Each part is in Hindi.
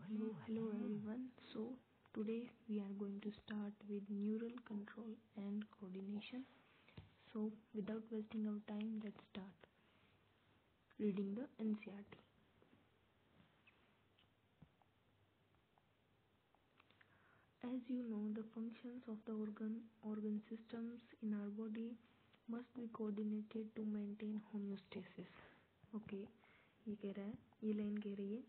Hello everyone. So today we are going to start with neural control and coordination. So without wasting our time, let's start reading the NCERT. As you know, the functions of the organ systems in our body must be coordinated to maintain homeostasis. Okay, ये लाइन कह रही है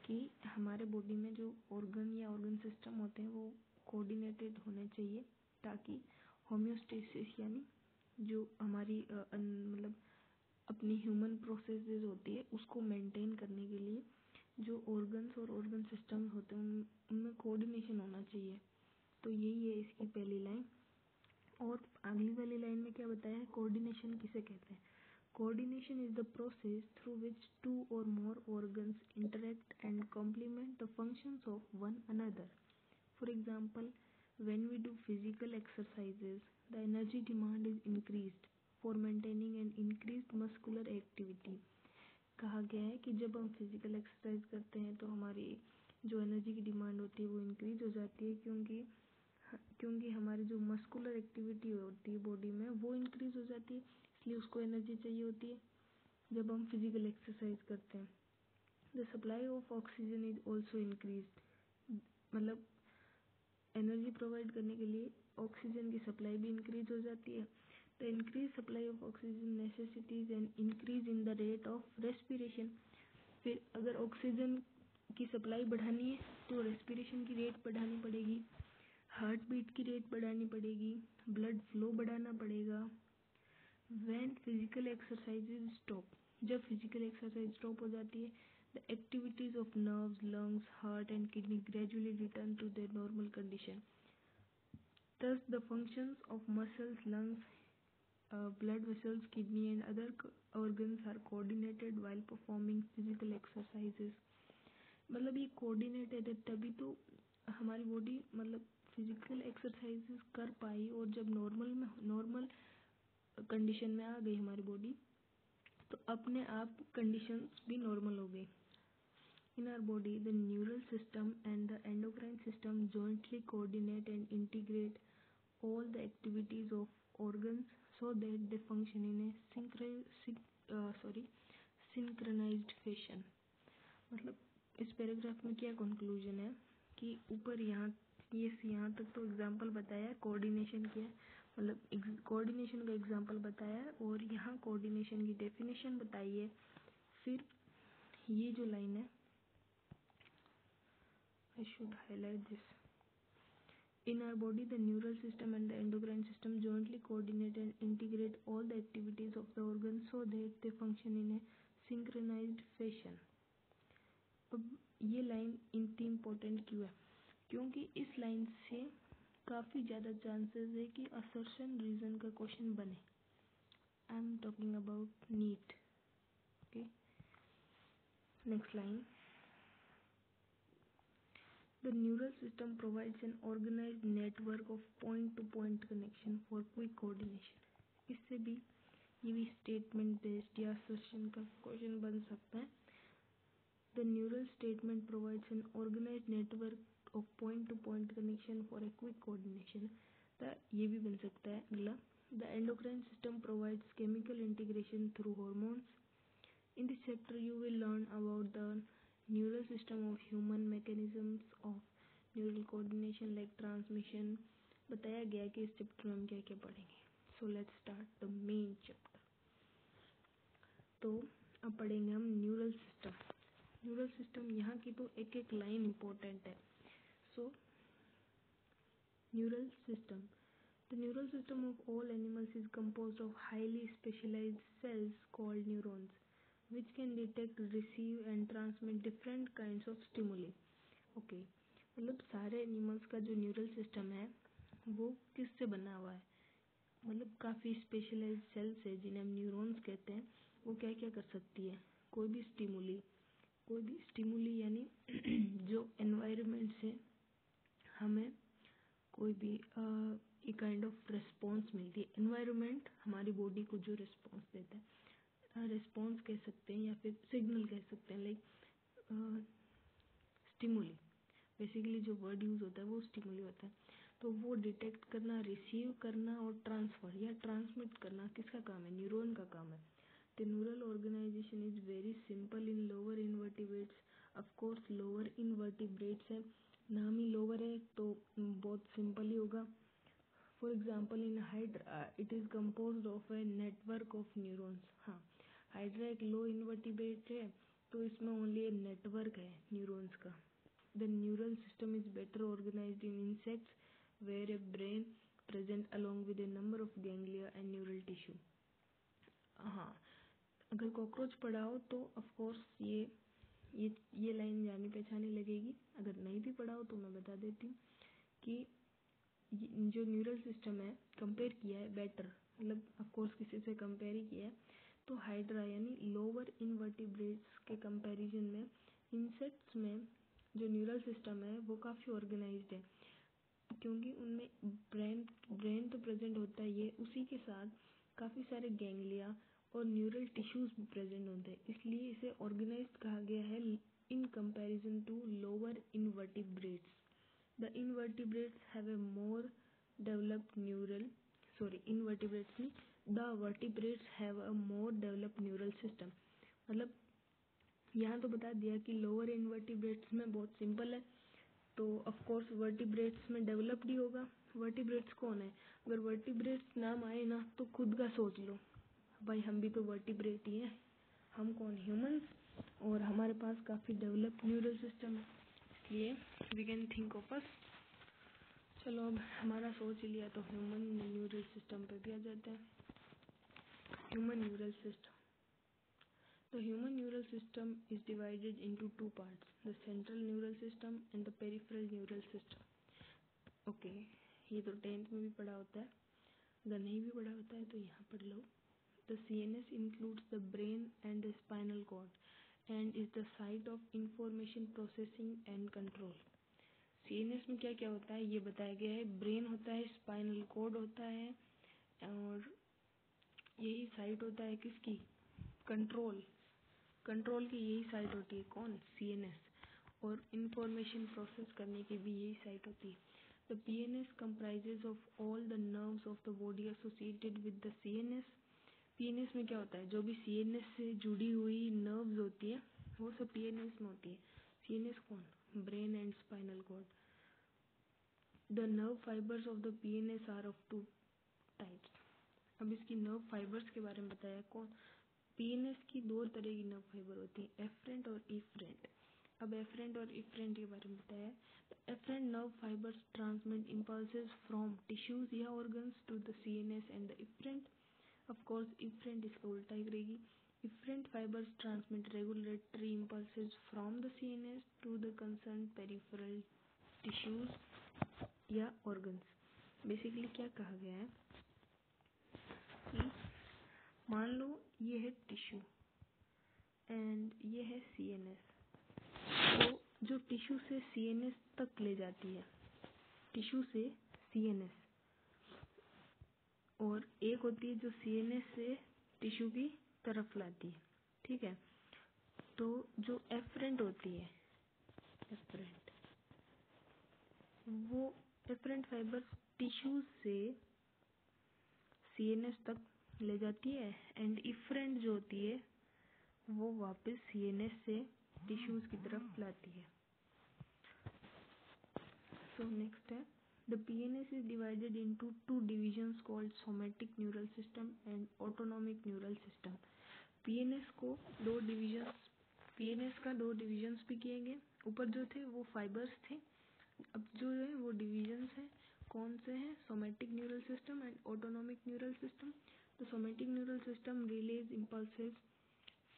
कि हमारे बॉडी में जो ऑर्गन सिस्टम होते हैं वो कोऑर्डिनेटेड होने चाहिए ताकि होम्योस्टेसिस यानी जो हमारी मतलब अपनी ह्यूमन प्रोसेसेस होती है उसको मेंटेन करने के लिए जो ऑर्गन्स और ऑर्गन सिस्टम होते हैं उनमें कोऑर्डिनेशन होना चाहिए। तो यही है इसकी पहली लाइन। और अगली वाली लाइन में क्या बताया है, कोऑर्डिनेशन किसे कहते हैं। Coordination is the process through which two or more organs interact and complement the functions of one another. For example, when we do physical exercises, the energy demand is increased for maintaining an increased muscular activity. कहा गया है कि जब हम फिजिकल एक्सरसाइज करते हैं तो हमारी जो एनर्जी की डिमांड होती है वो इंक्रीज हो जाती है क्योंकि हमारी जो मस्कुलर एक्टिविटी होती है बॉडी में वो इंक्रीज हो जाती है, इसलिए उसको एनर्जी चाहिए होती है जब हम फिजिकल एक्सरसाइज करते हैं। The supply of oxygen is also increase, मतलब एनर्जी प्रोवाइड करने के लिए ऑक्सीजन की सप्लाई भी इंक्रीज हो जाती है। The increase supply of oxygen necessities an increase in the rate of respiration. फिर अगर ऑक्सीजन की सप्लाई बढ़ानी है तो रेस्पिरेशन की रेट बढ़ानी पड़ेगी, हार्ट बीट की रेट बढ़ानी पड़ेगी, ब्लड फ्लो बढ़ाना पड़ेगा। व्हेन फिजिकल एक्सरसाइजेज स्टॉप, जब फिजिकल एक्सरसाइज स्टॉप हो जाती है, the activities of nerves, lungs, heart and kidney gradually return to their normal condition. Thus the functions of muscles, lungs, blood vessels, kidney and other organs are coordinated while performing physical exercises. मतलब ये कोऑर्डिनेटेड है तभी तो हमारी बॉडी मतलब फिजिकल एक्सरसाइजेस कर पाई, और जब नॉर्मल कंडीशन में आ गई हमारी बॉडी तो अपने आप कंडीशंस भी नॉर्मल हो गई। In our body, the neural system and the endocrine system jointly coordinate and integrate all the activities of organs so that they function in a synchronized fashion. मतलब इस पैराग्राफ में क्या कंक्लूजन है कि ऊपर यहाँ तक तो एग्जाम्पल बताया है, कोऑर्डिनेशन किया है, मतलब कोऑर्डिनेशन का एग्जाम्पल बताया है और यहाँ कोऑर्डिनेशन की डेफिनेशन बताई है। फिर ये जो लाइन है, I should highlight this. In our body, the neural system and the endocrine system jointly coordinate and integrate all the activities of the organs so that they function in a synchronized fashion. अब ये लाइन इतनी इम्पोर्टेंट क्यों है, क्योंकि इस लाइन से काफ़ी ज़्यादा चांसेस है कि असर्शन रीजन का क्वेश्चन बने। I am talking about NEET. Okay, next line. The neural system provides an organized network of point-to-point connection for quick coordination. इससे भी ये भी स्टेटमेंट बेस्ड या assertion का क्वेश्चन बन सकता है। The neural statement provides an organized network of point-to-point connection for a quick coordination. ये भी बन सकता है अगला। The endocrine system provides chemical integration through hormones. In this chapter, you will learn about the neural system of human mechanisms of neural coordination like transmission. बताया गया कि इस चैप्टर में हम क्या क्या पढ़ेंगे। So let's start the main chapter. तो अब पढ़ेंगे हम न्यूरल सिस्टम। न्यूरल सिस्टम यहाँ की तो एक एक लाइन इम्पोर्टेंट है। So neural system. The neural system of all animals is composed of highly specialized cells called neurons, which can detect, receive and transmit different kinds of stimuli. Okay, मतलब सारे एनिमल्स का जो न्यूरल सिस्टम है वो किससे बना हुआ है, मतलब काफ़ी स्पेशलाइज्ड सेल्स है जिन्हें हम न्यूरॉन्स कहते हैं। वो क्या क्या कर सकती है, कोई भी स्टिमुली यानी जो एनवायरनमेंट से हमें कोई भी एक काइंड ऑफ रिस्पॉन्स मिलती है। एनवायरनमेंट हमारी बॉडी को जो रिस्पॉन्स देता है, रिस्पॉन्स कह सकते हैं या फिर सिग्नल कह सकते हैं, लाइक स्टिमुली, बेसिकली जो वर्ड यूज होता है वो स्टिमुली होता है। तो वो डिटेक्ट करना, रिसीव करना और ट्रांसफर या ट्रांसमिट करना किसका काम है? न्यूरॉन का काम है। The neural organization is very simple in lower invertebrates. Of course lower invertebrates है, नाम ही लोअर है तो बहुत सिंपल ही होगा। For example in hydra it is composed of a network of neurons. हाँ, हाइड्रा एक लो इनवर्टिब्रेट है तो इसमें ओनली ए नेटवर्क है न्यूरॉन्स का। The neural system is better organized in insects where a brain present along with a number of ganglia and neural tissue. हाँ, अगर कॉकरोच पढ़ा हो तो ऑफ कोर्स ये लाइन जानी पहचानी लगेगी। अगर नहीं भी पढ़ा हो तो मैं बता देती हूँ कि जो न्यूरल सिस्टम है कंपेयर किया है बेटर, मतलब ऑफ कोर्स किसी से कंपेयर ही किया है, तो हाइड्रा यानी लोअर इनवर्टिब्रेट्स के कंपैरिजन में इंसेक्ट्स में जो न्यूरल सिस्टम है वो काफ़ी ऑर्गेनाइज्ड है, क्योंकि उनमें ब्रेन तो प्रेजेंट होता ही है, उसी के साथ काफ़ी सारे गैंग्लिया और न्यूरल टिश्यूज भी प्रेजेंट होते हैं, इसलिए इसे ऑर्गेनाइज्ड कहा गया है in comparison to lower invertebrates. The invertebrates have a more developed invertebrates नहीं, the vertebrates have a more developed neural system. मतलब यहाँ तो बता दिया कि लोअर इनवर्टिब्रेट्स में बहुत सिंपल है, तो ऑफ कोर्स वर्टिब्रेट्स में डेवलप्ड ही होगा। वर्टिब्रेट्स कौन है? अगर वर्टिब्रेट्स नाम आए ना तो खुद का सोच लो, भाई हम भी तो वर्टिब्रेट ही हैं, हम कौन? ह्यूमंस, और हमारे पास काफ़ी डेवलप्ड न्यूरल सिस्टम है, इसलिए we can think of us. चलो अब हमारा सोच लिया तो ह्यूमन न्यूरल सिस्टम पे भी आ जाते हैं। Human neural system, the human neural system is divided into two parts, the central neural system and the peripheral neural system. Okay, ये तो 10th में भी पढ़ा होता है, अगर नहीं भी पढ़ा होता है तो यहाँ पढ़ लो। The CNS includes the brain and the spinal cord and is the site of information processing and control. CNS में क्या क्या होता है ये बताया गया है, ब्रेन होता है, स्पाइनल कोड होता है और यही साइट होता है किसकी? कंट्रोल की यही साइट होती है, कौन? CNS, और इंफॉर्मेशन प्रोसेस करने की भी यही साइट होती है। The PNS comprises of all the nerves of the body associated with the CNS. PNS में क्या होता है? जो भी CNS से जुड़ी हुई नर्व्स होती है वो सब PNS में होती है। CNS कौन? Brain and spinal cord. The nerve fibres of the PNS are of two types. अब इसकी नर्व फाइबर्स के बारे में बताया, कौन? PNS की दो तरह की नर्व फाइबर होती है, एफरेंट और इफरेंट। अब एफरेंट और इफरेंट के बारे में बताया है। Afferent nerve fibres transmit impulses from tissues या organs to the CNS and the efferent, of course efferent इसका उल्टा ही करेगी। Efferent fibres transmit regulatory impulses from the CNS to the concern peripheral tissues या ऑर्गन्स। बेसिकली क्या कहा गया है कि मान लो ये है टिश्यू एंड ये है CNS, तो जो टिश्यू से CNS तक ले जाती है, टिश्यू से CNS, और एक होती है जो CNS से टिश्यू की तरफ लाती है, ठीक है। तो जो एफरेंट होती है, एफरेंट, वो एफरेंट फाइबर टिश्यू से CNS तक ले जाती है एंड इफरेंट जो होती है वो वापस CNS से टिश्यूज की तरफ लाती है। सो नेक्स्ट है, the PNS is divided into two divisions called somatic neural system and autonomic neural system. PNS का दो डिविजन्स भी किए गए, ऊपर जो थे वो फाइबर्स थे, अब जो है वो डिविजन्स हैं, कौन से हैं? Somatic neural system and autonomic neural system. तो somatic neural system relays impulses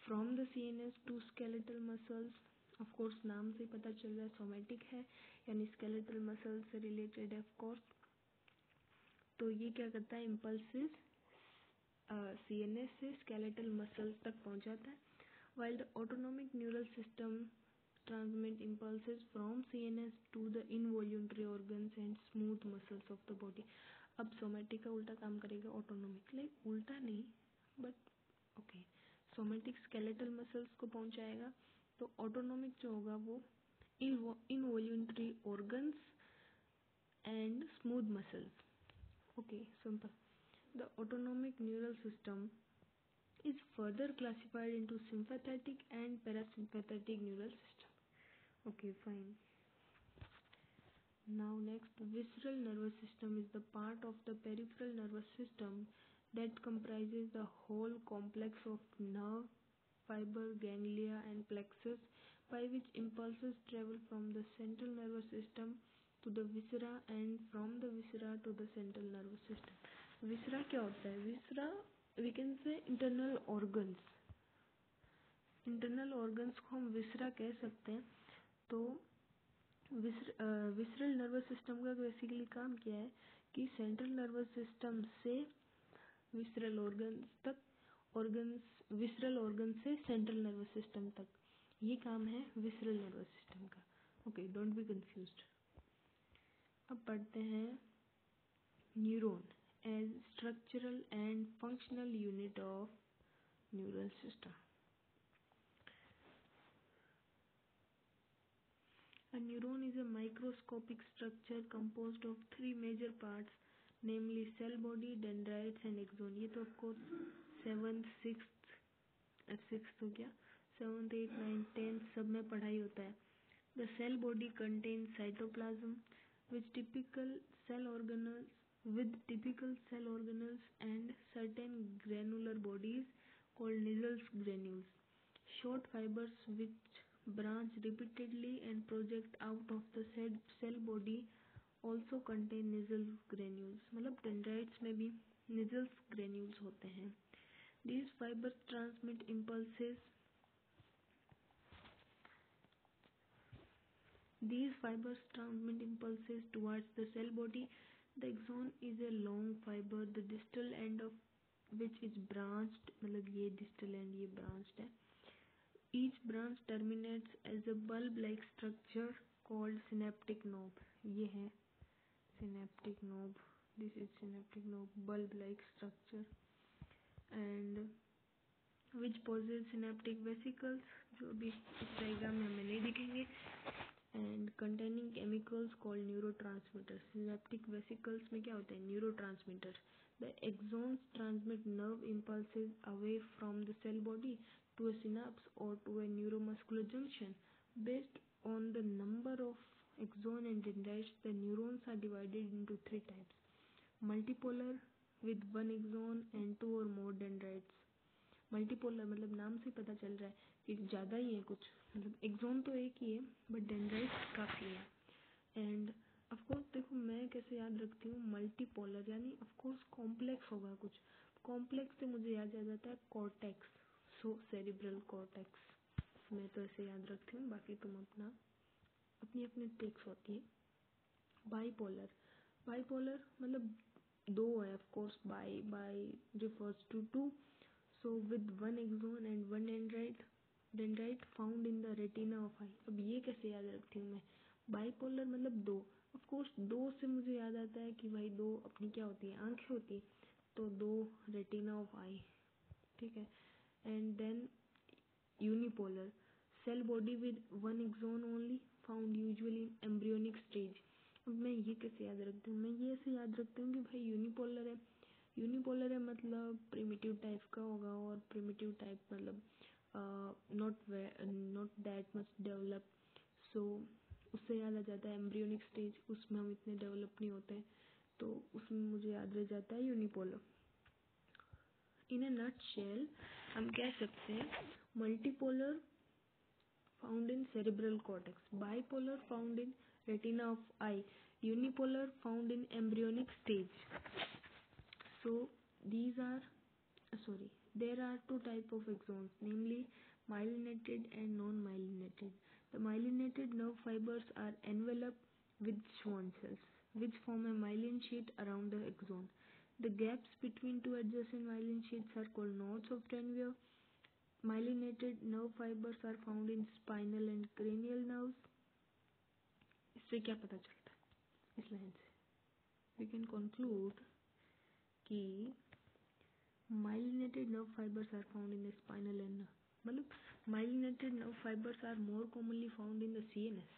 from the CNS to skeletal muscles. Of course नाम से पता चल रहा है सोमैटिक है यानी स्केलेटल मसल से रिलेटेड है, ऑफ कोर्स। तो ये क्या करता है? इम्पल्सेस CNS से स्केलेटल मसल्स तक पहुंचाता है, while the autonomic neural system transmit impulses from CNS to the involuntary organs and smooth muscles of the body. अब सोमैटिक का उल्टा काम करेगा ऑटोनॉमिक, लाइक उल्टा नहीं but okay, somatic skeletal muscles को पहुंचाएगा, तो ऑटोनॉमिक जो होगा वो involuntary organs and smooth muscles. Okay, simple. The autonomic neural system is further classified into sympathetic and parasympathetic neural system. Okay, fine. Now next, visceral nervous system is the part of the peripheral nervous system that comprises the whole complex of nerve, fiber, ganglia and plexus by which impulses travel from the central nervous system to the viscera and from the viscera to the central nervous system. Viscera क्या होता है? Viscera we can say internal organs. Internal organs को हम viscera कह सकते हैं. तो विसरल नर्वस सिस्टम का बेसिकली काम क्या है कि सेंट्रल नर्वस सिस्टम से विसरल ऑर्गन्स तक, विसरल ऑर्गन से सेंट्रल नर्वस सिस्टम तक, ये काम है विसरल नर्वस सिस्टम का. Okay, don't be confused. अब पढ़ते हैं neuron as structural and functional unit of neural system. A neuron is a microscopic structure composed of three major parts, namely cell body, dendrites and axon. ये तो आपको 7th, 6th हो गया, 7th, 8th, 9th, 10th सब में पढ़ाई होता है. The cell body contains cytoplasm with typical cell organelles and certain granular bodies called Nissls granules. Short fibers which branch repeatedly and project out of the cell body also contain Nissls granules. मतलब dendrites में भी Nissls granules होते हैं. These fibers transmit impulses towards the cell body. The axon is a long fiber, the distal end of which is branched. मतलब ये distal end ये branched है. Each branch terminates as a bulb-like structure called synaptic knob. ये है synaptic knob. This is synaptic knob, bulb-like structure, and which possess synaptic vesicles, जो अभी इस डायग्राम में हमें नहीं दिखेंगे, and containing chemicals called neurotransmitters. Synaptic vesicles में क्या होता है? Neurotransmitters. The axons transmit nerve impulses away from the cell body to a synapse or to a neuromuscular junction. Based on the number of axon and dendrites, the neurons are divided into three types. Multipolar with one axon and two or more dendrites. Multipolar मतलब नाम से पता चल रहा है कि ज़्यादा ही है कुछ, मतलब एक्सोन तो एक ही है बट डेंड्राइट्स काफ़ी है. एंड ऑफकोर्स देखो मैं कैसे याद रखती हूँ मल्टीपोलर, यानी ऑफकोर्स कॉम्प्लेक्स होगा कुछ. कॉम्प्लेक्स से मुझे याद आ जाता है कॉर्टेक्स, सो सेरिब्रल कॉर्टेक्स. मैं तो ऐसे याद रखती हूँ, बाकी तुम अपनी अपनी ट्रिक्स होती है. बाईपोलर मतलब दो है of course. Bi refers to two. So with one axon and one dendrite found in the retina of eye. अब ये कैसे याद रखती हूँ मैं? बाइपोलर मतलब दो. ऑफ कोर्स दो से मुझे याद आता है कि भाई दो अपनी क्या होती है? आंखें होती है. तो दो रेटिना ऑफ आई, ठीक है. And then unipolar, cell body with one axon only, found usually in embryonic stage. अब मैं ये कैसे याद रखती हूँ? मैं ये ऐसे याद रखती हूँ कि भाई यूनिपोलर है मतलब प्रिमिटिव टाइप का होगा, और प्रिमिटिव टाइप मतलब नॉट दैट मच डेवलप. सो उससे याद आ जाता है एम्ब्रियोनिक स्टेज, उसमें हम इतने डेवलप नहीं होते हैं, तो उसमें मुझे याद रह जाता है यूनिपोलर. इन ए नटशेल हम कह सकते हैं multipolar found in cerebral cortex, bipolar found in retina of I, unipolar found in embryonic stage. So there are two types of axons, namely myelinated and non-myelinated. The myelinated nerve fibers are enveloped with Schwann cells, which form a myelin sheet around the axon. The gaps between two adjacent myelin sheets are called nodes of Denver. Myelinated nerve fibers are found in spinal and cranial nerves. इससे क्या पता चलता है? इस लाइन से we can conclude कि myelinated nerve fibers are found in the spinal and मतलब myelinated nerve fibers are more commonly found in the CNS.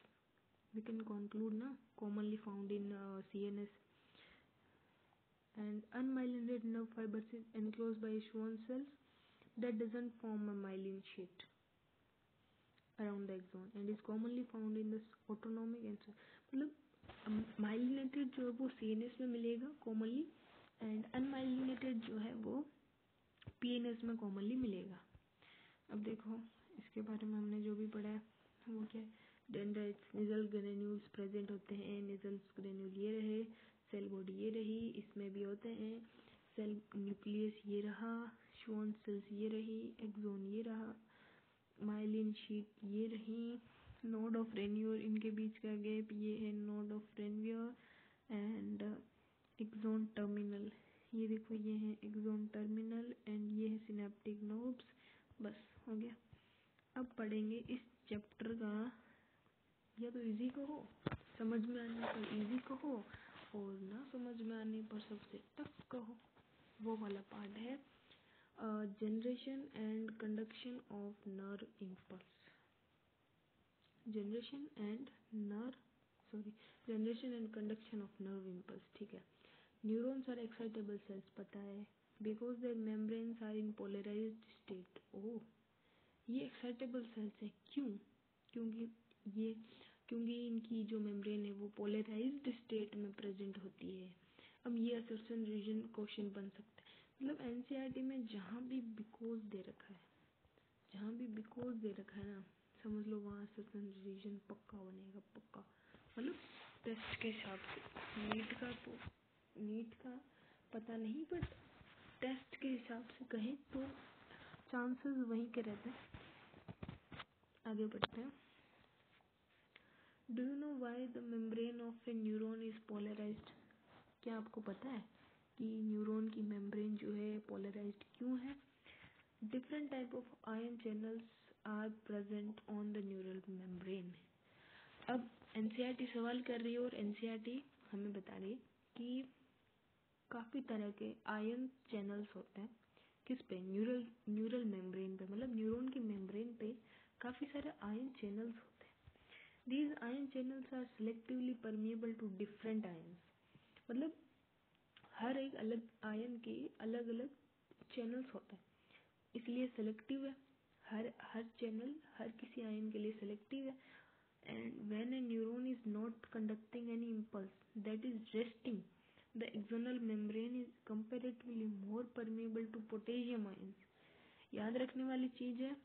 we can conclude na commonly found in CNS. And unmyelinated nerve fibers is enclosed by Schwann cells that doesn't form a myelin sheet around the axon and is commonly found in the autonomic and मतलब myelinated जो है वो CNS में मिलेगा commonly and unmyelinated जो है वो PNS में commonly मिलेगा। अब देखो इसके बारे में हमने जो भी पढ़ा है वो क्या है, डेंड्राइट्स निजल ग्रेन्यूल्स प्रेजेंट होते हैं, निजल ग्रेन्यूल ये रहे, सेल बॉडी ये रही, इसमें भी होते हैं, सेल न्यूक्लियस ये रहा, श्वान सेल्स ये रही, एक्सोन ये रहा, माइलिन शीट ये रही, नोड ऑफ रेन्यूर इनके बीच का गैप ये है node of Ranvier and axon terminal, ये देखो ये है एक्सोन टर्मिनल एंड ये है सिनेप्टिक नोड्स। बस हो गया। अब पढ़ेंगे इस चैप्टर का, या तो इजी कहो, समझ में आने पर इजी कहो और ना समझ में आने पर सबसे टफ कहो, वो वाला पार्ट है generation and conduction of nerve impulse. Generation and conduction of nerve impulse, ठीक है। न्यूरॉन्स आर एक्साइटेबल सेल्स, पता है, because their membranes are in polarised state. Oh, ये एक्साइटेबल सेल्स है, क्यों? क्योंकि इनकी जो मेम्ब्रेन है वो पोलराइज्ड स्टेट में प्रेजेंट होती है। अब ये असर्शन रीजन क्वेश्चन बन सकता है, मतलब एनसीईआरटी में जहाँ भी बिकॉज दे रखा है ना, समझ लो वहाँ असर्शन रीजन पक्का बनेगा, पक्का। मतलब टेस्ट के हिसाब से नीट का पता नहीं, बट टेस्ट के हिसाब से कहें तो चांसेस वहीं के रहते हैं। आगे बढ़ते हैं। Do you know why the membrane of a neuron is polarized? क्या आपको पता है कि न्यूरॉन की मेम्ब्रेन जो है पोलराइज्ड क्यों है? Different type of ion channels are present on the neural membrane. अब एनसीईआरटी सवाल कर रही है और एनसीईआरटी हमें बता रही है कि काफ़ी तरह के आयन चैनल्स होते हैं किस पे, न्यूरल मेम्ब्रेन पे, मतलब न्यूरॉन की मेम्ब्रेन पे काफ़ी सारे आयन चैनल्स होते हैं। These ion channels are selectively permeable to different ions, मतलब हर एक अलग आयन के अलग अलग चैनल्स होते हैं, इसलिए सेलेक्टिव है। हर चैनल हर किसी आयन के लिए सेलेक्टिव है। And when a neuron is not conducting any impulse that is resting, the axonal membrane is comparatively more permeable to potassium ions. याद रखने वाली चीज है,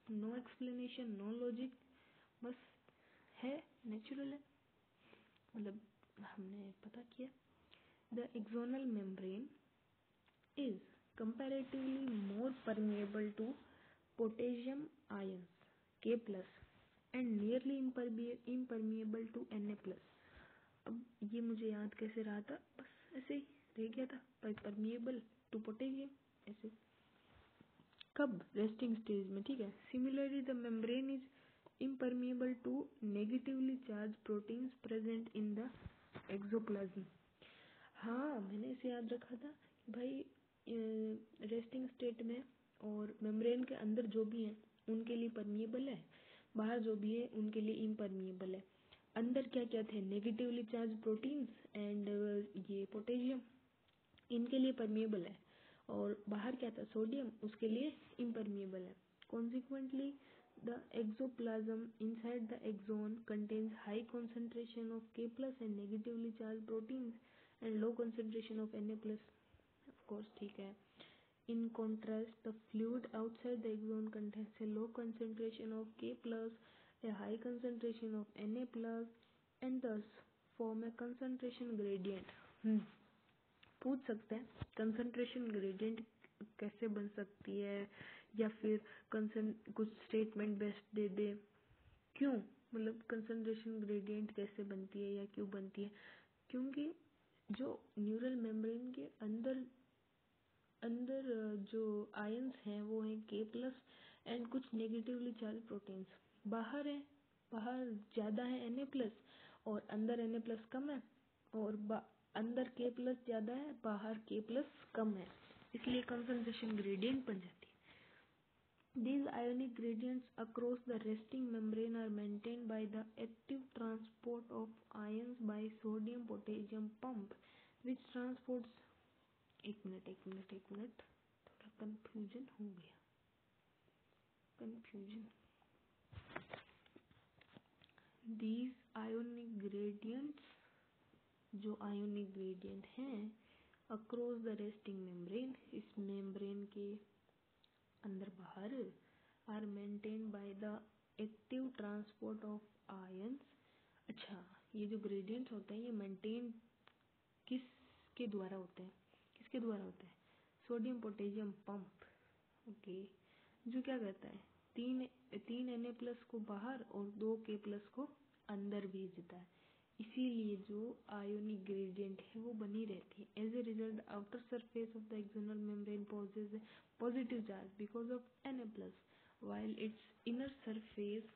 नो एक्सप्लेनेशन, नो लॉजिक, बस है, नेचुरल है, मतलब हमने पता किया। The axonal membrane is comparatively more permeable to potassium ions K+ and nearly impermeable to Na+। अब ये मुझे याद कैसे रहा था, बस ऐसे ही रह गया था, परमिएबल टू पोटेशियम, ऐसे कब, रेस्टिंग स्टेज में, ठीक है। Similarly the membrane is impermeable to negatively charged proteins present in the exoplasm। हाँ, मैंने इसे याद रखा था कि भाई रेस्टिंग स्टेट में और मेम्ब्रेन के अंदर जो भी है उनके लिए परमिएबल है, बाहर जो भी है उनके लिए इम्परमिएबल है। अंदर क्या क्या थे, नेगेटिवली चार्ज प्रोटीन्स एंड ये पोटेशियम, इनके लिए परमिएबल है, और बाहर क्या था, सोडियम, उसके लिए इम्परमिएबल है। Consequently the exoplasm inside the axon contains high concentration of K+ and negatively charged proteins and low concentration of Na+, of course, ठीक है। In contrast, the fluid outside the axon contains a low concentration of K+, a high concentration of Na+, and thus form a concentration gradient। पूछ सकते हैं कंसंट्रेशन ग्रेडियंट कैसे बन सकती है, या फिर कुछ स्टेटमेंट बेस्ट दे दे, क्यों, मतलब कंसंट्रेशन ग्रेडियंट कैसे बनती है या क्यों बनती है? क्योंकि जो न्यूरल मेम्ब्रेन के अंदर जो आयंस हैं वो हैं K+ एंड कुछ नेगेटिवली चार्ज प्रोटीन्स। बाहर ज़्यादा है Na+ और अंदर Na+ कम है, और अंदर K+ ज़्यादा है, बाहर K+ कम है, इसलिए कंसंट्रेशन ग्रेडियंट बन जाती है। These ionic gradients across the resting membrane are maintained by the active transport sodium potassium pump which transports, एक मिनट, थोड़ा कंफ्यूजन हो गया, दीज आयोनिक ग्रेडियंट्स, जो आयोनिक ग्रेडियंट हैं अक्रॉस द रेस्टिंग मेम्ब्रेन, इस मेम्ब्रेन के अंदर बाहर, are maintain by the active transport of ions. अच्छा, ये जो ग्रेडियंट्स होते हैं ये मेंटेन किसके द्वारा होते हैं, सोडियम पोटेशियम पंप, ओके, जो क्या करता है तीन Na+ को बाहर और 2 K+ को अंदर भेजता है, इसीलिए जो आयोनिक ग्रेडियंट है वो बनी रहती है। As a result outer surface of the external membrane possesses a positive charge because of Na+, while its inner surface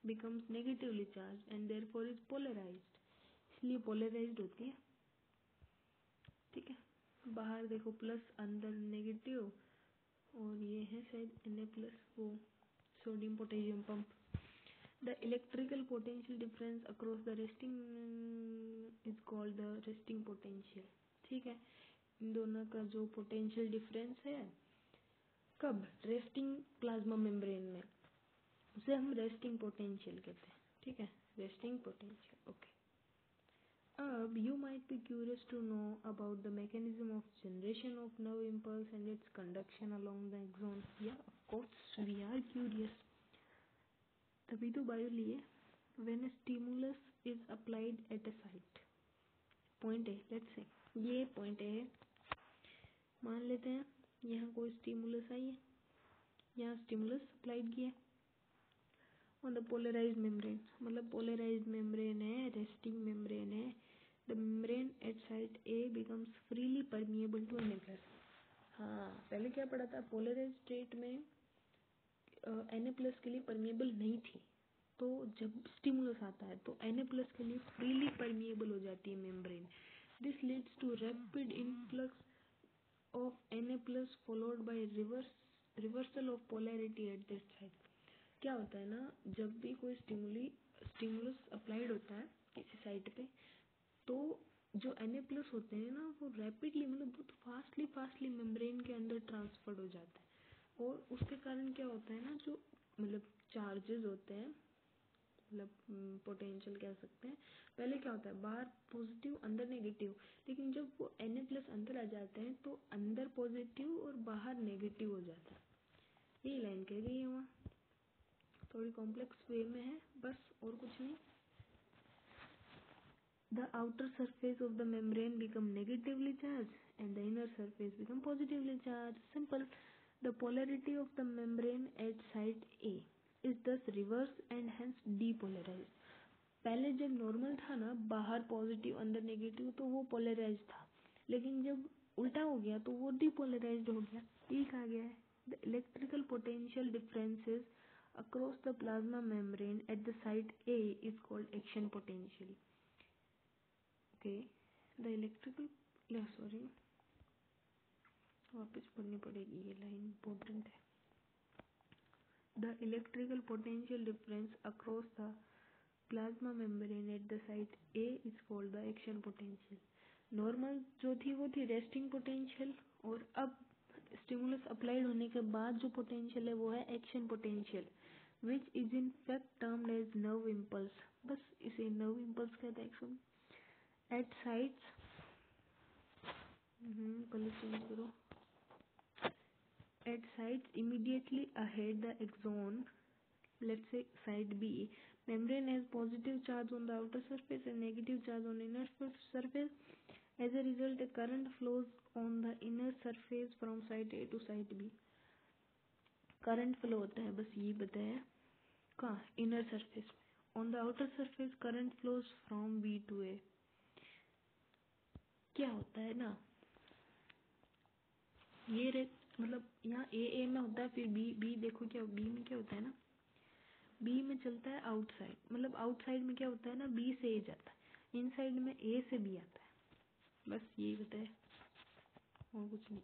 becomes negatively charged and therefore is polarized, इसलिए पोलराइज्ड होती है। ठीक है, बाहर देखो प्लस, अंदर नेगेटिव, और ये है शायद Na+, वो sodium potassium pump. The electrical potential difference across the resting is called the resting potential। ठीक है, इन दोनों का जो पोटेंशियल डिफरेंस है कब, रेस्टिंग प्लाज्मा मेम्ब्रेन में, उसे हम रेस्टिंग पोटेंशियल कहते हैं। ठीक है, रेस्टिंग पोटेंशियल, ओके। अब you might be curious to know about the mechanism of generation of nerve impulse and its conduction along the axon। Yeah, of course we are curious, तभी तो बायो लिए। When a stimulus is applied at a site, point है, लेट्स से ये पॉइंट है, मान लेते हैं यहाँ कोई स्टिमुलस आई है, यहाँ स्टिमुलस अप्लाइड किया ऑन द पोलराइज्ड मेम्ब्रेन, मतलब पोलराइज्ड मेम्ब्रेन है, रेस्टिंग मेम्ब्रेन है, the membrane at site A becomes freely permeable to Na+। हाँ, पहले क्या पढ़ा था, पोलराइज्ड स्टेट में Na+ के लिए परमिएबल नहीं थी, तो जब स्टिमुलस आता है तो Na+ के लिए फ्रीली परमिएबल हो जाती है membrane. This leads to rapid influx of Na+ followed by reversal of polarity at this site. क्या होता है ना, जब भी कोई स्टिमुलस अप्लाइड होता है किसी साइट पे, तो जो Na+ होते हैं ना वो रैपिडली, मतलब बहुत फास्टली मेम्ब्रेन के अंदर ट्रांसफर्ड हो जाता है, और उसके कारण क्या होता है ना, जो मतलब चार्जेस होते हैं, मतलब पोटेंशियल कह सकते हैं, पहले क्या होता है बाहर पॉजिटिव अंदर नेगेटिव, लेकिन जब वो Na+ अंदर आ जाते हैं तो अंदर पॉजिटिव और बाहर नेगेटिव हो जाता है। यही लाइन कह गई है वहाँ, थोड़ी कॉम्प्लेक्स वे में है बस, और कुछ नहीं। The outer surface of the membrane become negatively charged and the inner surface become positively charged. Simple. The polarity of the membrane at site A is thus reversed and hence depolarized। पहले जब नॉर्मल था ना, बाहर पॉजिटिव अंदर नेगेटिव, तो वो पोलराइज्ड था, लेकिन जब उल्टा हो गया तो वो डिपोलराइज्ड हो गया। ये कहा गया है, the electrical potential differences across the plasma membrane eight the site A is called action potential. Okay, the electrical, sorry वापस पढ़नी पड़ेगी, ये लाइन इम्पोर्टेंट है। The electrical potential difference across the plasma membrane eight the site A is called the action potential. Normal जो थी वो थी रेस्टिंग पोटेंशियल, और अब स्टिमुलस अप्लाइड होने के बाद जो पोटेंशियल है वो है action potential, which is in fact termed as nerve impulse. बस इसे नर्व इम्पल्स कहते हैं एक्शन। एट साइट्स, पहले चेंज करो, at sites immediately ahead the axon, let's say side B, membrane has positive charge on the outer surface and negative charge on inner surface. As a result, a current flows on the inner surface from side A to side B। Current flow होता है, बस ये बताया, कहाँ, इनर सरफेस में। On the outer surface current flows from B to A। क्या होता है ना, ये मतलब यहाँ A में होता है, फिर B देखो क्या, B में क्या होता है ना, बी में चलता है आउटसाइड, मतलब आउटसाइड में क्या होता है ना, बी से ए जाता है, इनसाइड में ए से बी आता है, बस यही बताए और कुछ नहीं।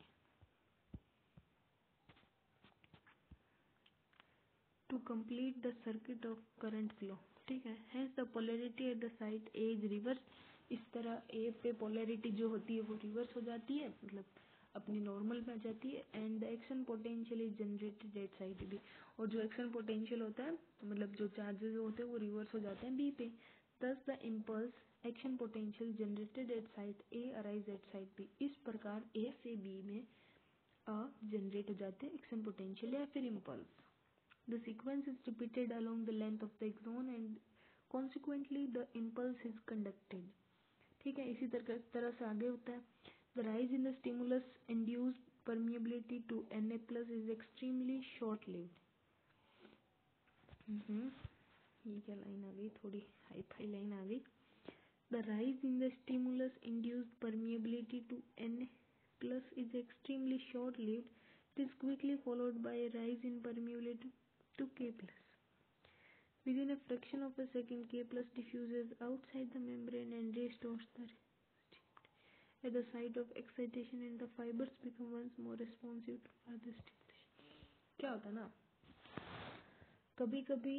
To complete the circuit of current flow, ठीक है, hence the polarity at the site A is reverse इस तरह ए पे पोलैरिटी जो होती है वो रिवर्स हो जाती है, मतलब अपनी नॉर्मल पे आ जाती है। And the action potential is generated at site B, और जो एक्शन पोटेंशियल होता है मतलब जो चार्जेस होते हैं वो रिवर्स हो जाते हैं बी पे। Thus the impulse action potential generated at site A arise at site B, इस प्रकार ए से बी में जनरेट हो जाते हैं एक्शन पोटेंशियल या फिर impulse. The sequence is repeated along the length of the axon and consequently the impulse is conducted. ठीक है, इसी तरह से आगे होता है। The rise in the stimulus induced permeability to Na plus is extremely short lived. ये क्या लाइन आ गई, थोड़ी हाई फाई लाइन आ गई। The rise in the stimulus induced permeability to Na plus is extremely short-lived. It is quickly followed by a rise in permeability to K plus. Within a fraction of a second, K plus diffuses outside the membrane and restores the at the site of excitation, and the fibers become once more responsive to further stimulation. क्या होता है ना, कभी कभी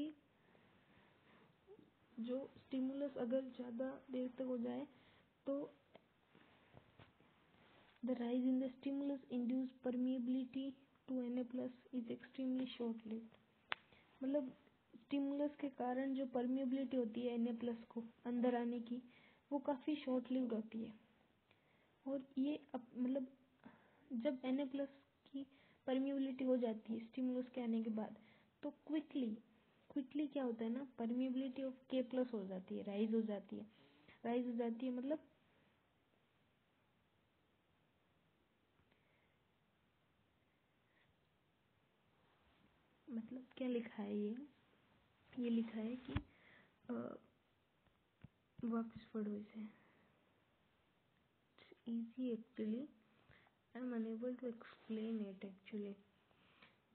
जो स्टिमुलस अगर ज़्यादा देर तक हो जाए तो the rise in the stimulus induced permeability to Na plus is extremely short lived. मतलब स्टिमुलस के कारण जो परमिएबिलिटी होती है Na प्लस को अंदर आने की वो काफ़ी शॉर्ट लिव्ड होती है। और ये मतलब जब Na प्लस की परमिएबिलिटी हो जाती है स्टिमुलस के आने के बाद तो क्विकली क्या होता है ना, परमिएबिलिटी ऑफ K प्लस हो जाती है, राइज हो जाती है मतलब क्या लिखा है ये लिखा है कि वापस पढ़ो इसे, easy actually, I'm unable to explain it actually.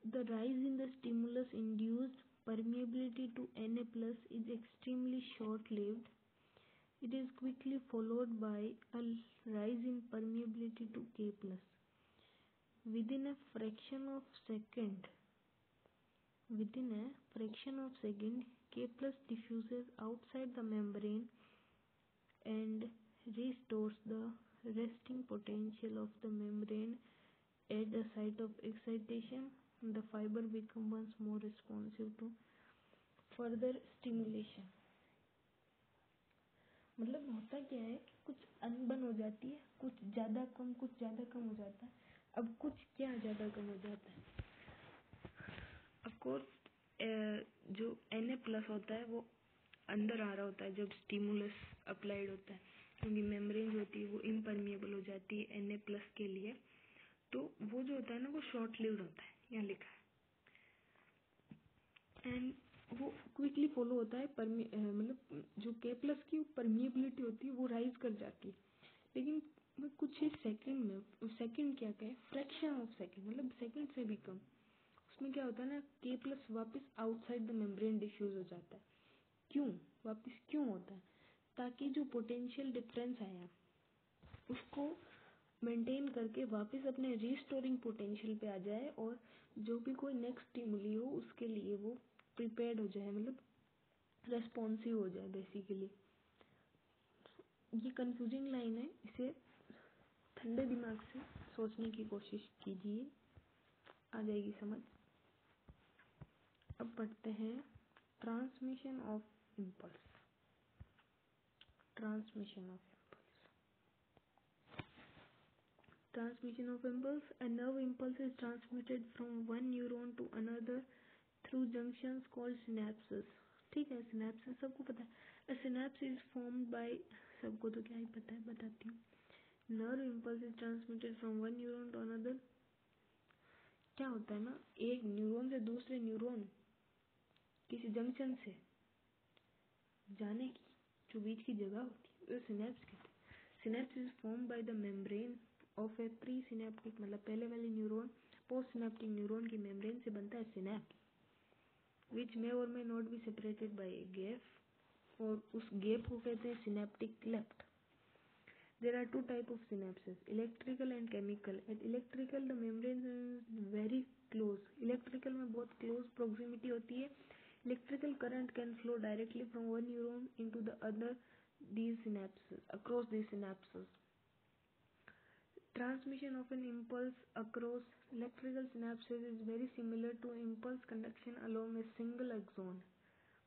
The rise in the stimulus induced permeability to Na plus is extremely short lived. It is quickly followed by a rise in permeability to K plus. Within a fraction of second, K plus diffuses outside the membrane and restores the resting potential of the membrane at the site of excitation. The fiber become once more responsive to further stimulation. मतलब होता क्या है, कुछ अनबन हो जाती है, कुछ ज़्यादा कम हो जाता है। अब कुछ क्या ज़्यादा कम हो जाता है, ऑफकोर्स जो Na प्लस होता है वो अंदर आ रहा होता है जब स्टिमुलस अप्लाइड होता है, क्योंकि मेम्ब्रेन जो होती है वो इम्परमिएबल हो जाती है Na प्लस के लिए, तो वो जो होता है ना वो शॉर्ट लिव्ड होता है, यहाँ लिखा है। एंड वो क्विकली फॉलो होता है, मतलब जो K प्लस की परमिएबिलिटी होती है वो राइज कर जाती है, लेकिन कुछ ही सेकंड में, सेकंड क्या कहे, फ्रैक्शन ऑफ सेकंड, मतलब सेकंड से भी कम, उसमें क्या होता है ना, K प्लस वापस आउटसाइड द मेम्ब्रेन डिफ्यूज हो जाता है। वापस क्यों होता है, ताकि जो पोटेंशियल डिफरेंस आया उसको मेंटेन करके वापस अपने रिस्टोरिंग पोटेंशियल पे आ जाए, और जो भी कोई नेक्स्ट स्टिमुली हो उसके लिए वो प्रिपेयर्ड हो जाए, मतलब रेस्पॉन्सिव हो जाए बेसिकली। ये कंफ्यूजिंग लाइन है, इसे ठंडे दिमाग से सोचने की कोशिश कीजिए, आ जाएगी समझ। अब पढ़ते हैं transmission of impulse. Transmission of impulse. A nerve impulse is transmitted from one neuron to another through junctions called synapses. ठीक है, synapses सबको पता है। A synapse is formed by, सबको तो क्या ही पता है, बताती हूँ। Nerve impulse is transmitted from one neuron to another. क्या होता है ना, एक न्यूरॉन से दूसरे न्यूरॉन किसी जंक्शन से जाने की जो बीच की जगह होती है वो सिनेप्स कहते हैं। Synapse is form by the membrane of A pre synaptic, मतलब पहले वाले न्यूरॉन पोस्ट सिनेप्टिक न्यूरॉन की मेम्ब्रेन से बनता है सिनेप्स, विच मे और may not be separated by a gap, और उस गैप को कहते हैं synaptic cleft. There are two types of synapses, electrical and chemical. At electrical, the membrane is very close. Electrical में बहुत close proximity होती है. Electrical current can flow directly from one neuron into the other these synapses, across these synapses. Transmission of an impulse across electrical synapses is very similar to impulse conduction along a single axon.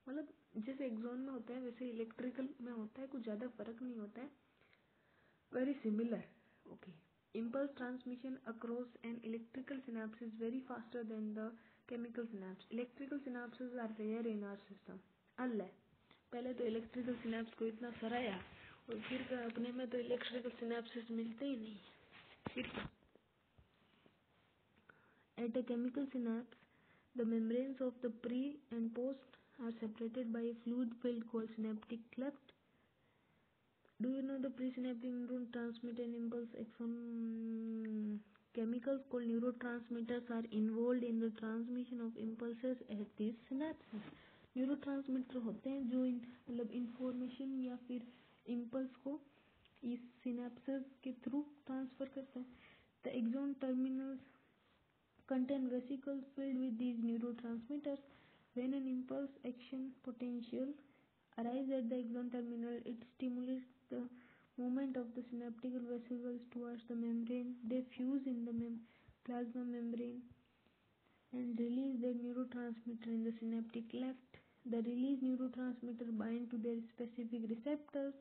मतलब जैसे एक्सोन में होता है वैसे इलेक्ट्रिकल में होता है, कुछ ज़्यादा फर्क नहीं होता है. Very similar. Okay. Impulse transmission across an electrical synapse is very faster than the chemical synapse. Electrical synapses are rare in our system. अल्लाह पहले तो इलेक्ट्रिकल सिनेप्स को इतना सराया और फिर अपने में तो इलेक्ट्रिकल सिनेप्सेस मिलते ही नहीं. फिर at a chemical synapse, the membranes of the pre and post are separated by a fluid field called synaptic cleft. Do you know the presynaptic neuron transmit an impulse axon? Chemicals called neurotransmitters are involved in the transmission of impulses at these synapses. Neurotransmitter होते हैं जो मतलब इंफॉर्मेशन या फिर इम्पल्स को इस सिनेप्सेस के थ्रू ट्रांसफर करता है. The axon terminals contain vesicles filled with these neurotransmitters. When an impulse action potential arises at the axon terminal, it stimulates the movement of the synaptic vesicles towards the membrane. They fuse in the plasma membrane and release their neurotransmitter in the synaptic cleft. The released neurotransmitter bind to their specific receptors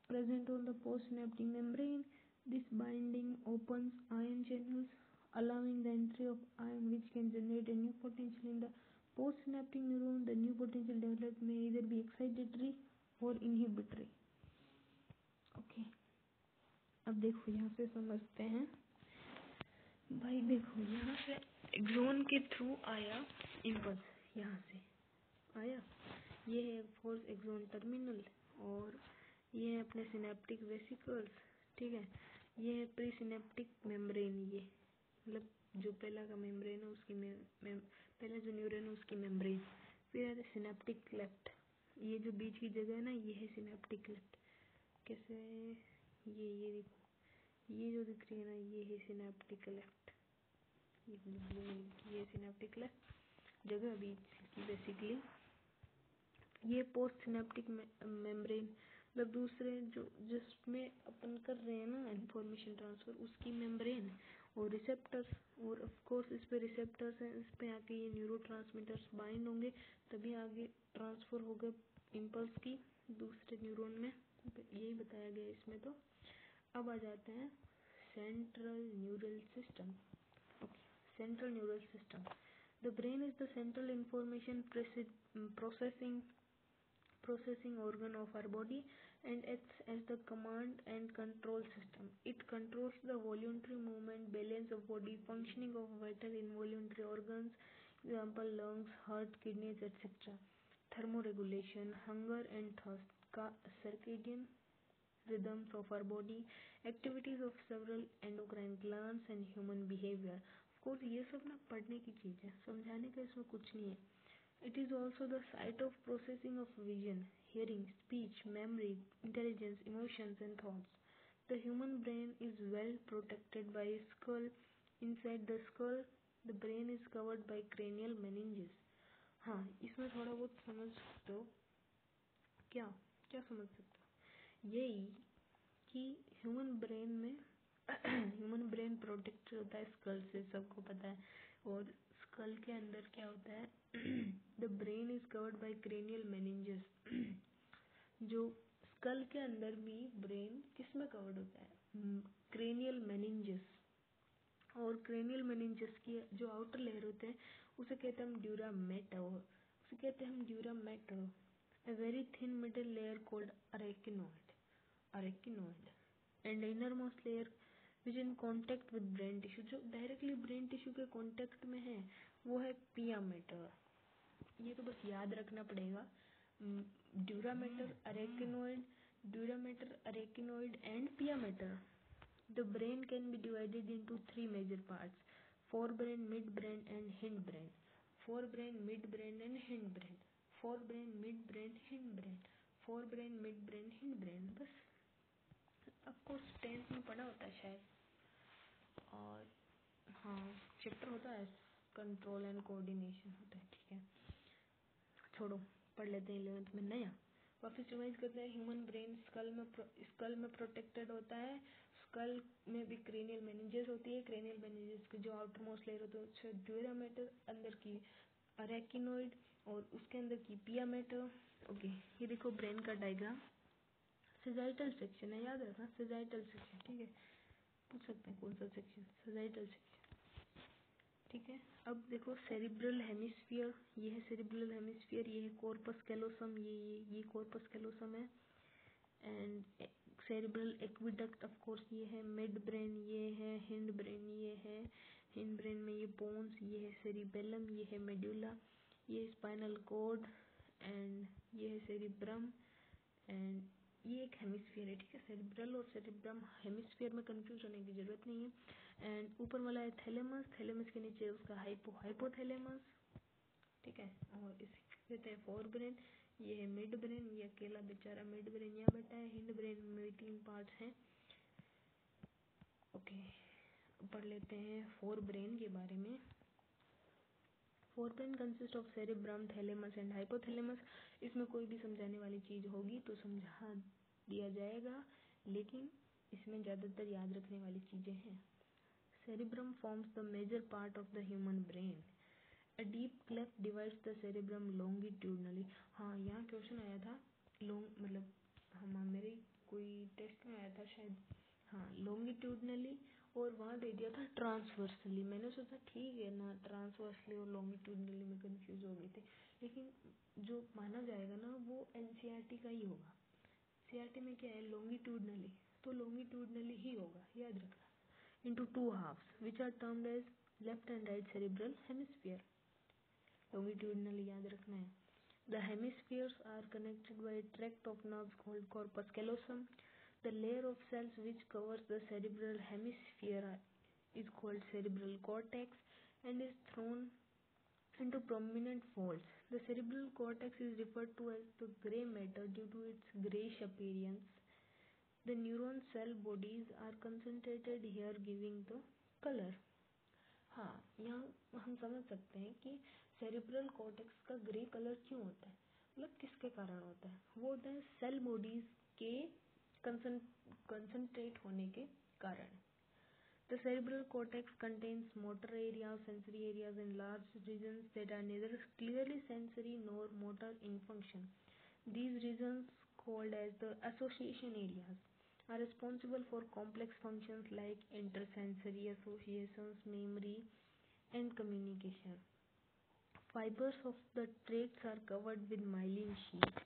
present on the postsynaptic membrane. This binding opens ion channels, allowing the entry of ion which can generate a new potential in the postsynaptic neuron. The new potential developed may either be excitatory or inhibitory. Okay. अब देखो यहाँ से समझते हैं भाई. देखो यहाँ से एक्सोन के थ्रू आया इम्पल्स, यहाँ से आया. ये है फोर्स एक्सोन टर्मिनल और ये है अपने सिनेप्टिक वेसिकल्स. ठीक है. ये है प्री सिनेप्टिक मेम्ब्रेन. ये मतलब जो पहला का मेम्ब्रेन है उसकी पहला जो न्यूरॉन है उसकी मेम्ब्रेन. फिर है सिनेप्टिक क्लेफ्ट. ये जो बीच की जगह है ना ये है सिनेप्टिक क्लेफ्ट. कैसे ये देखो ये जो दिख रही है ना ये है सिनेप्टिक क्लेफ्ट. ये सिनेप्टिक क्लेफ्ट जगह बीच की बेसिकली. ये पोस्ट सिनेप्टिक मेम्ब्रेन मतलब दूसरे जो जिसमें अपन कर रहे हैं ना इंफॉर्मेशन ट्रांसफर उसकी मेम्ब्रेन और रिसेप्टर्स. और ऑफ कोर्स इस पे रिसेप्टर्स हैं. इस पे आके ये न्यूरोट्रांसमीटर्स बाइंड होंगे तभी आगे ट्रांसफर होगा इम्पल्स की दूसरे न्यूरॉन में. यही बताया गया इसमें. तो अब आ जाते हैं central neural system. Central neural system. The brain is the central information processing organ of our body and acts as the command and control system. It controls the voluntary movement, balance of body, functioning of vital involuntary organs, example lungs, heart, kidneys, etc. Thermoregulation, hunger and thirst, circadian rhythms of our body, activities of several endocrine glands and human behavior. Of course ये सब ना पढ़ने की चीज़ है, समझाने का इसमें कुछ नहीं है. It is also the site of processing of vision, hearing, speech, memory, intelligence, emotions and thoughts. The human brain is well protected by a skull. Inside the skull, the brain is covered by cranial meninges. हाँ इसमें थोड़ा बहुत समझ सकते हो. क्या क्या समझ सकते हो? यही कि ह्यूमन ब्रेन में ह्यूमन ब्रेन प्रोटेक्टेड होता है स्कल से, सबको पता है. और स्कल के अंदर क्या होता है? The brain is covered by cranial meninges. जो स्कल के अंदर भी ब्रेन किस में कवर्ड होता है? Cranial meninges. और क्रेनियल मेनिंजेस की जो आउटर लेयर होते हैं उसे कहते हैं हम dura mater. A very thin middle layer called arachnoid and innermost layer which in contact with brain tissue, जो डायरेक्टली ब्रेन टिश्यू के कांटेक्ट में है वो है पिया मैटर. ये तो बस याद रखना पड़ेगा. ड्यूरा मैटर, अरेकिनोइड एंड पिया matter. The brain can be divided into three major parts: forebrain, midbrain and hindbrain. Forebrain, midbrain and hindbrain. Forebrain, midbrain, hindbrain. Forebrain, midbrain, hindbrain. बस आपको 10th में पढ़ा होता है शायद. और हाँ चैप्टर होता है कंट्रोल एंड कोऑर्डिनेशन होता है. ठीक है छोड़ो, पढ़ लेते हैं 11th में नया. वापस रिवाइज करते हैं। ह्यूमन ब्रेन स्कल में प्रोटेक्टेड होता है। स्कल में भी क्रेनियल मेनिंजेस होती है। क्रेनियल मेनिंजेस की जो आउटर मोस्ट लेयर होती है उससे ड्यूरा मैटर, अंदर की अरेकिनोइड और उसके अंदर की पिया मैटर। ओके, ये देखो ब्रेन का डायग्राम। सेजाइटल सेक्शन है, याद रखना सेजाइटल सेक्शन, ठीक है। पूछ सकते हैं कौन सा सेक्शन, सेजाइटल सेक्शन, ठीक है। अब देखो सेरिब्रल हेमिस्फीयर, ये है सेरिब्रल हेमिस्फीयर, ये है कॉर्पस कैलोसम, ये कॉर्पस कैलोसम है। And cerebral aqueduct of course ये है। मिड ब्रेन ये है। हिंड ब्रेन ये है। हिंड ब्रेन में ये बोन्स, ये है सेरिबेलम, ये है मेडुला, ये स्पाइनल कॉर्ड एंड ये है सेरिब्रम। एंड ये एक हेमिस्फीयर है, ठीक है। सेरिब्रल और सेरिब्रम हेमिस्फीयर में कंफ्यूज होने की जरूरत नहीं है। एंड ऊपर वाला है थैलेमस, थैलेमस के नीचे उसका हाइपोथैलेमस, ठीक है। और इसे कहते हैं फोर ब्रेन, ये है मिड ब्रेन, ये अकेला बेचारा मिड ब्रेन यहाँ बैठा है। हिंड ब्रेन में 3 पार्ट्स हैं। ओके, पढ़ लेते हैं फोर ब्रेन के बारे में। Fore brain consist of cerebrum, thalamus and hypothalamus. इसमें कोई भी समझाने वाली चीज होगी तो समझा दिया जाएगा, लेकिन इसमें ज्यादातर याद रखने वाली चीजें हैं। Cerebrum forms the major part of the human brain. A deep cleft divides the cerebrum longitudinally। हाँ, यहाँ क्वेश्चन आया था मतलब मेरे कोई टेस्ट में आया था शायद, हाँ longitudinally, और वहाँ दे दिया था ट्रांसवर्सली। मैंने सोचा ठीक है ना, ट्रांसवर्सली और longitudinally में कंफ्यूज हो गई थी, लेकिन जो माना जाएगा ना वो एनसीईआरटी का ही होगा। सीआरटी में क्या है longitudinally, तो longitudinally ही होगा, याद रखना। into two halves which are termed as left and right cerebral hemisphere। longitudinally याद रखना है। The hemispheres are connected by a tract of nerves called corpus callosum। The layer of cells which covers the cerebral hemisphere is called cerebral cortex and is thrown into prominent folds। The cerebral cortex is referred to as the grey matter due to its greyish appearance। The neuron cell bodies are concentrated here giving the color। हाँ, यहाँ हम समझ सकते हैं कि सेरिब्रल कॉर्टेक्स का ग्रे कलर क्यों होता है, मतलब किसके कारण होता है। वो होता है सेल बॉडीज के कंसंट्रेट होने के कारण। The cerebral cortex contains motor areas, sensory areas and large regions that are neither clearly sensory nor motor in function। These regions, called as the association areas, are responsible for complex functions like intersensory associations, memory and communication। Fibers of the tracts are covered with myelin sheath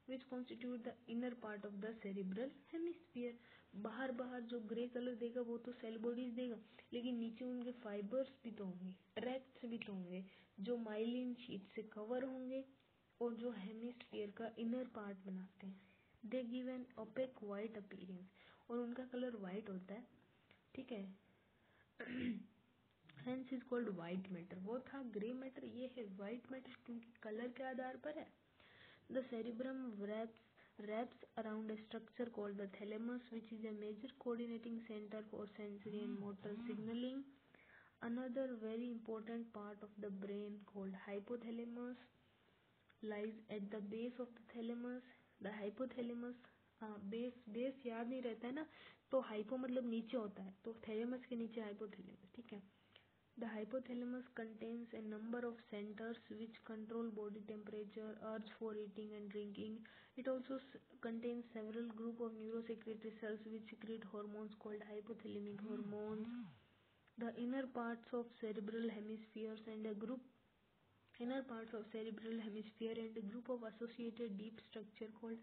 which constitute the inner part of the cerebral hemisphere। बाहर जो ग्रे कलर देगा वो तो सेल बॉडीज देगा, लेकिन नीचे उनके फाइबर्स भी तो होंगे, ट्रैक्ट्स भी तो होंगे जो माइलिन शीट से कवर होंगे और जो हेमिस्फीयर का इनर पार्ट बनाते हैं। They give an opaque white appearance, और उनका कलर वाइट होता है, ठीक है। Hence is called white matter. वो था ग्रे मैटर, ये है व्हाइट मैटर क्योंकि कलर के आधार पर है। The cerebrum wraps around a structure called the thalamus, which is a major coordinating center for sensory and motor signaling। Another very important part of the brain called hypothalamus lies at the base of the thalamus। The hypothalamus base याद नहीं रहता है ना, तो हाइपो मतलब नीचे होता है, तो थैलेमस के नीचे हाइपोथैलेमस, ठीक है। The hypothalamus contains a number of centers which control body temperature, urge for eating and drinking। It also contains several group of neurosecretory cells which secrete hormones called hypothalamic hormones। The inner parts of cerebral hemispheres and a group of associated deep structure called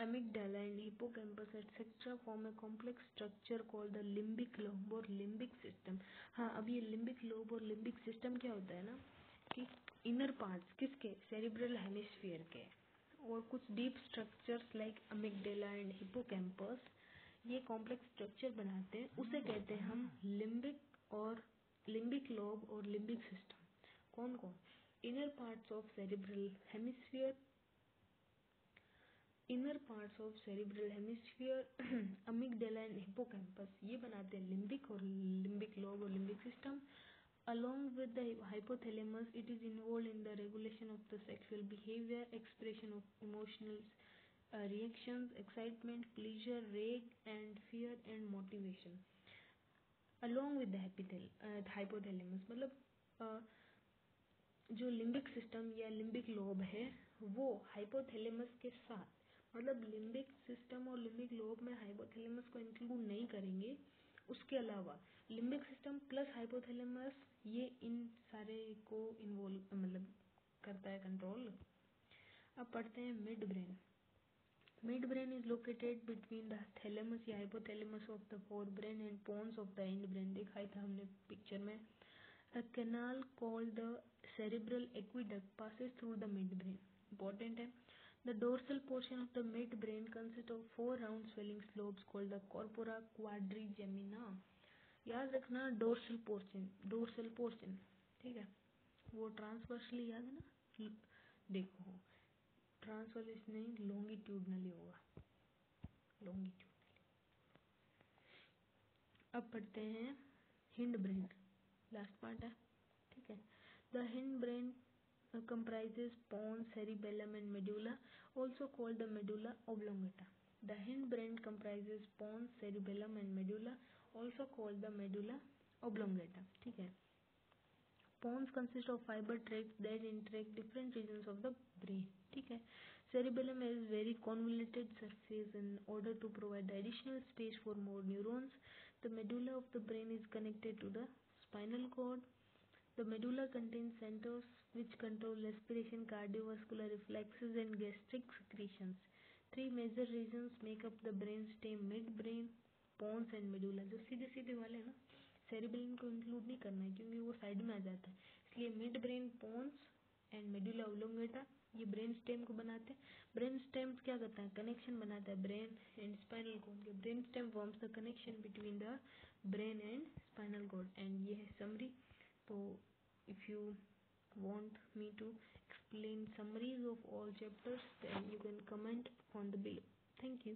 amygdala and hippocampus etc. form a complex structure called the limbic lobe और limbic system। हाँ, अब ये limbic lobe और limbic system क्या होता है ना कि inner parts किसके, cerebral hemisphere के, और कुछ deep structures like amygdala and hippocampus ये complex structure बनाते हैं, उसे कहते हैं हम limbic lobe और limbic system। कौन कौन, inner parts of cerebral hemisphere amygdala and hippocampus ये बनाते हैं limbic lobe और limbic system। Along with the hypothalamus, it is involved in the regulation of the sexual behavior, expression of emotions reactions, excitement, pleasure, rage and fear and motivation along with the hypothalamus. मतलब जो लिम्बिक सिस्टम या लिम्बिक लोब है वो हाइपोथैलेमस के साथ, मतलब लिम्बिक सिस्टम और लिम्बिक लोब में हाइपोथैलेमस को इंक्लूड नहीं करेंगे, उसके अलावा लिम्बिक सिस्टम प्लस हाइपोथैलेमस ये इन सारे को इन्वॉल्व मतलब करता है कंट्रोल। अब पढ़ते हैं midbrain. Midbrain is located between the thalamus या hypothalamus of the forebrain and pons of the end brain. दिखाई था हमने पिक्चर में। A canal called the cerebral aqueduct passes through the midbrain. Important है। The dorsal portion of the midbrain consists of four round swelling lobes called the corpora quadrigemina. याद रखना dorsal portion, ठीक है। वो ट्रांसवर्सली याद है ना, देखो ट्रांसवर्स नहीं लॉन्गिट्यूडनली होगा, लॉन्गिट्यूडनली। अब पढ़ते हैं हिंड ब्रेन, लास्ट पार्ट है, ठीक है। The hind brain comprises pons, cerebellum and medulla, also called the medulla oblongata. The hindbrain comprises pons, cerebellum and medulla, also called the medulla oblongata. ठीक है। Pons consist of fiber tracts that interact different regions of the brain. ठीक है। Cerebellum has very convoluted surface in order to provide additional space for more neurons. The medulla of the brain is connected to the spinal cord. The medulla contains centers which control respiration, cardiovascular reflexes and gastric secretions. Three major regions make up the brainstem: midbrain, pons and medulla. जो सीधे सीधे वाले हैं ना, सेरिबेलम को इंक्लूड नहीं करना है क्योंकि वो साइड में आ जाता है, इसलिए mid brain, pons and medulla oblongata ये ब्रेन स्टेम को बनाते हैं। ब्रेन स्टेम क्या करता है, कनेक्शन बनाता है brain and spinal cord. Brain stem forms the connection between the brain and spinal cord. And ये है समरी। तो if you want me to explain summaries of all chapters, then you can comment on the below. Thank you.